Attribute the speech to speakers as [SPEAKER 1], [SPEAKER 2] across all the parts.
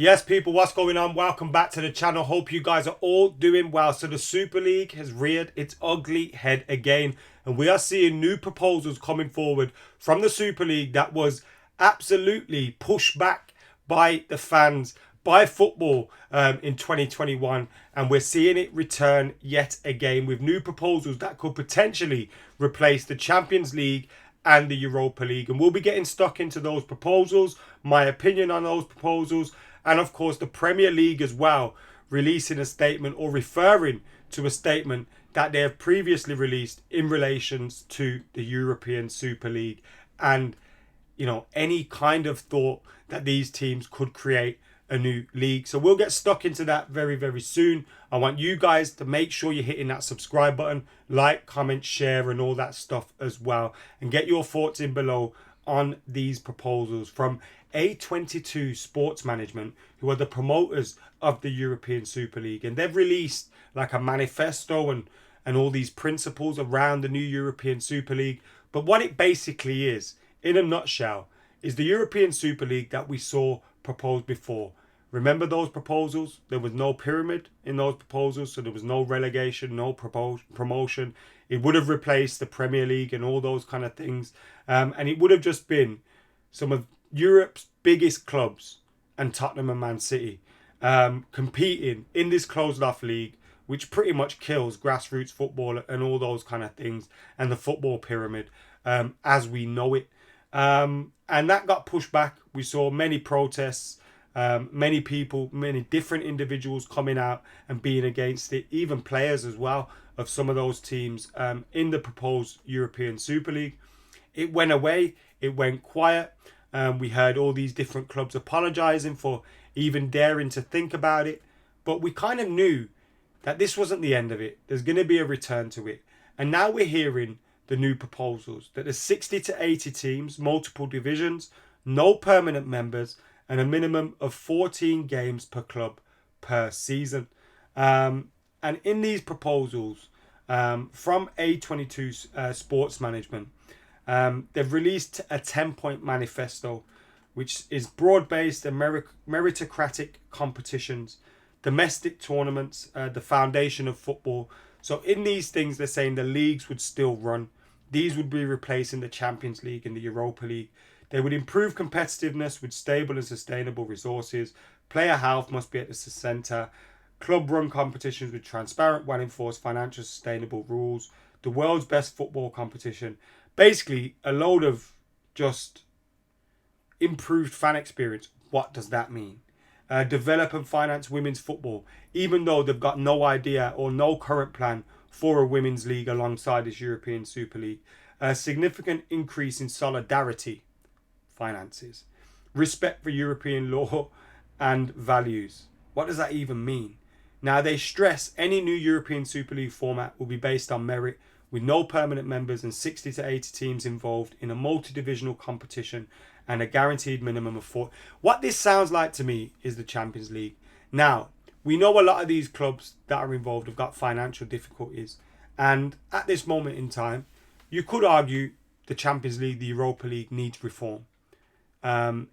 [SPEAKER 1] Yes, people, what's going on? Welcome back to the channel. Hope you guys are all doing well. So the Super League has reared its ugly head again, and we are seeing new proposals coming forward from the Super League that was absolutely pushed back by the fans, by football in 2021, and we're seeing it return yet again with new proposals that could potentially replace the Champions League and the Europa League. And we'll be getting stuck into those proposals, my opinion on those proposals, and of course the Premier League as well, releasing a statement or referring to a statement that they have previously released in relations to the European Super League and any kind of thought that these teams could create a new league. So we'll get stuck into that very, very soon. I want you guys to make sure you're hitting that subscribe button, like, comment, share, and all that stuff as well. And get your thoughts in below on these proposals from A22 Sports Management, who are the promoters of the European Super League. And they've released like a manifesto and all these principles around the new European Super League. But what it basically is, in a nutshell, is the European Super League that we saw proposed before. Remember those proposals? There was no pyramid in those proposals, so there was no relegation, no promotion. It would have replaced the Premier League and all those kind of things. And it would have just been some of Europe's biggest clubs and Tottenham and Man City competing in this closed-off league, which pretty much kills grassroots football and all those kind of things and the football pyramid as we know it. And that got pushed back. We saw many protests, many people, many different individuals coming out and being against it, even players as well of some of those teams in the proposed European Super League. It went away, it went quiet. We heard all these different clubs apologising for even daring to think about it. But we kind of knew that this wasn't the end of it. There's going to be a return to it. And now we're hearing the new proposals that there's 60 to 80 teams, multiple divisions, no permanent members, and a minimum of 14 games per club per season. And in these proposals from A22 Sports Management, they've released a 10-point manifesto, which is broad-based and meritocratic competitions, domestic tournaments, the foundation of football. So in these things, they're saying the leagues would still run. These would be replacing the Champions League and the Europa League. They would improve competitiveness with stable and sustainable resources. Player health must be at the centre. Club-run competitions with transparent, well-enforced, financial sustainable rules. The world's best football competition. Basically, a load of just improved fan experience. What does that mean? Develop and finance women's football, even though they've got no idea or no current plan for a women's league alongside this European Super League. A significant increase in solidarity, finances, respect for European law and values. What does that even mean? Now, they stress any new European Super League format will be based on merit, with no permanent members and 60 to 80 teams involved in a multi-divisional competition and a guaranteed minimum of 4. What this sounds like to me is the Champions League. Now, we know a lot of these clubs that are involved have got financial difficulties. And at this moment in time, you could argue the Champions League, the Europa League needs reform. And,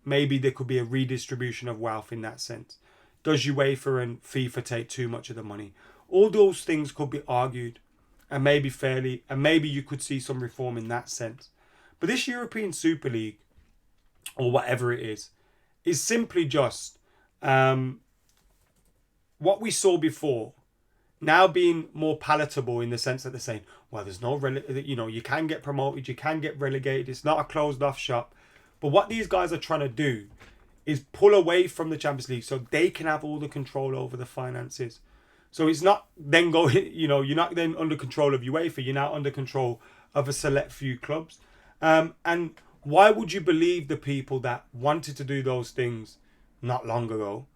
[SPEAKER 1] maybe there could be a redistribution of wealth in that sense. Does UEFA and FIFA take too much of the money? All those things could be argued and maybe fairly, and maybe you could see some reform in that sense. But this European Super League, or whatever it is simply just what we saw before, now being more palatable in the sense that they're saying, well, there's no, you can get promoted, you can get relegated, it's not a closed off shop. But what these guys are trying to do is pull away from the Champions League so they can have all the control over the finances. So it's not then going, you're not then under control of UEFA, you're now under control of a select few clubs. And why would you believe the people that wanted to do those things not long ago,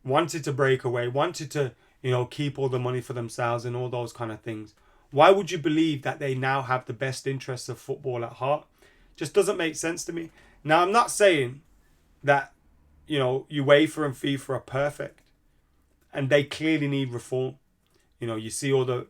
[SPEAKER 1] wanted to break away, wanted to, keep all the money for themselves and all those kind of things? Why would you believe that they now have the best interests of football at heart? Just doesn't make sense to me. Now, I'm not saying that, UEFA and FIFA are perfect and they clearly need reform. You see all the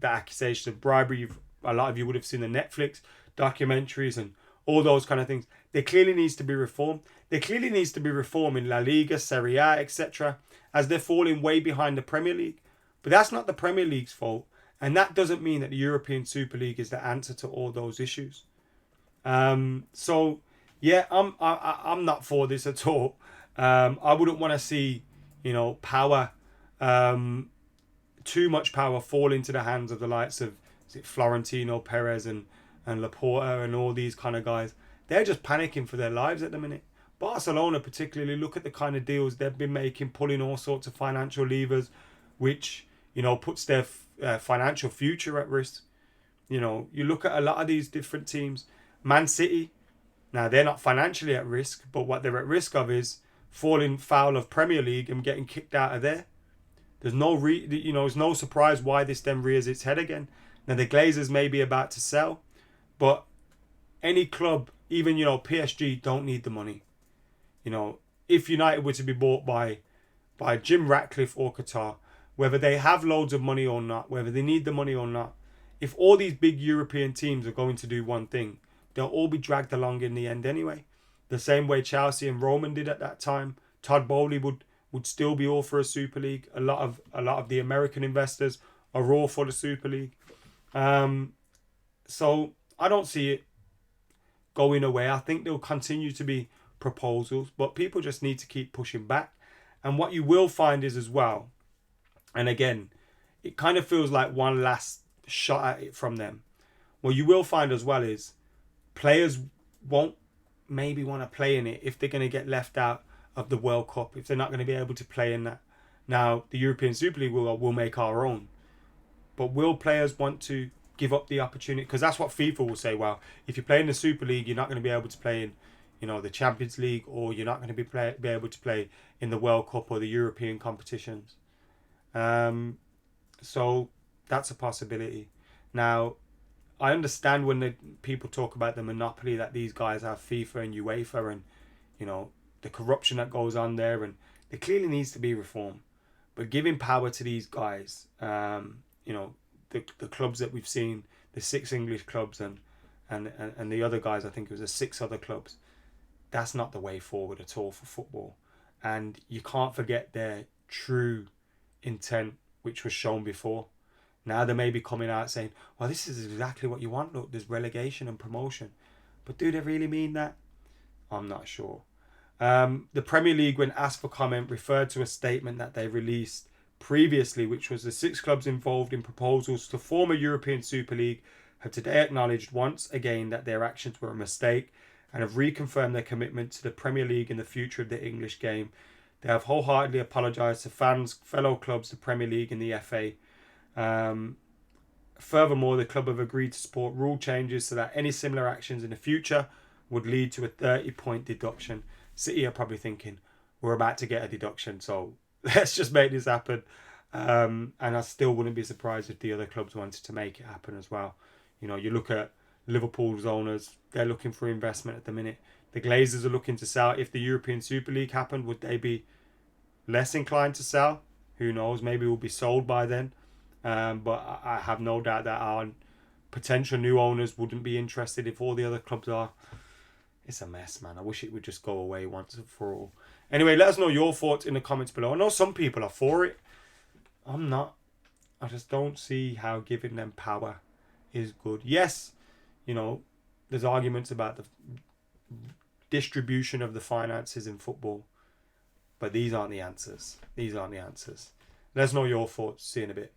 [SPEAKER 1] accusations of bribery. A lot of you would have seen the Netflix documentaries and all those kind of things. there clearly needs to be reform. There clearly needs to be reform in La Liga, Serie A, etc., as they're falling way behind the Premier League. But that's not the Premier League's fault. And that doesn't mean that the European Super League is the answer to all those issues. So, yeah, I'm not for this at all. I wouldn't want to see, power, too much power fall into the hands of the likes of Florentino Perez and Laporta and all these kind of guys. They're just panicking for their lives at the minute. Barcelona particularly, look at the kind of deals they've been making, pulling all sorts of financial levers, which, puts their financial future at risk. You look at a lot of these different teams. Man City, now they're not financially at risk, but what they're at risk of is falling foul of Premier League and getting kicked out of there. There's there's no surprise why this then rears its head again. Now the Glazers may be about to sell, but any club, even PSG, don't need the money. If United were to be bought by Jim Ratcliffe or Qatar, whether they have loads of money or not, whether they need the money or not, if all these big European teams are going to do one thing, they'll all be dragged along in the end anyway. The same way Chelsea and Roman did at that time. Todd Bowley would still be all for a Super League. A lot of the American investors are all for the Super League. So I don't see it going away. I think there'll continue to be proposals, but people just need to keep pushing back. And what you will find is as well, and again, it kind of feels like one last shot at it from them. What you will find as well is players won't maybe want to play in it if they're going to get left out of the World Cup, if they're not going to be able to play in that. Now, the European Super League will make our own. But will players want to give up the opportunity? Because that's what FIFA will say. Well, if you play in the Super League, you're not going to be able to play in, the Champions League, or you're not going to be able to play in the World Cup or the European competitions. So that's a possibility. Now, I understand when the people talk about the monopoly that these guys have, FIFA and UEFA, and the corruption that goes on there, and there clearly needs to be reform. But giving power to these guys, the clubs that we've seen, the 6 English clubs and the other guys, I think it was the 6 other clubs, that's not the way forward at all for football. And you can't forget their true intent, which was shown before. Now they may be coming out saying, well, this is exactly what you want. Look, there's relegation and promotion. But do they really mean that? I'm not sure. The Premier League, when asked for comment, referred to a statement that they released previously, which was the 6 clubs involved in proposals to form a European Super League have today acknowledged once again that their actions were a mistake and have reconfirmed their commitment to the Premier League and the future of the English game. They have wholeheartedly apologised to fans, fellow clubs, the Premier League and the FA. Furthermore, the club have agreed to support rule changes so that any similar actions in the future would lead to a 30-point deduction. City are probably thinking, we're about to get a deduction, so let's just make this happen. And I still wouldn't be surprised if the other clubs wanted to make it happen as well. You look at Liverpool's owners, they're looking for investment at the minute. The Glazers are looking to sell. If the European Super League happened, would they be less inclined to sell? Who knows? Maybe we'll be sold by then. But I have no doubt that our potential new owners wouldn't be interested if all the other clubs are. It's a mess, man. I wish it would just go away once and for all. Anyway, let us know your thoughts in the comments below. I know some people are for it. I'm not. I just don't see how giving them power is good. Yes, there's arguments about the distribution of the finances in football. But these aren't the answers. Let us know your thoughts. See you in a bit.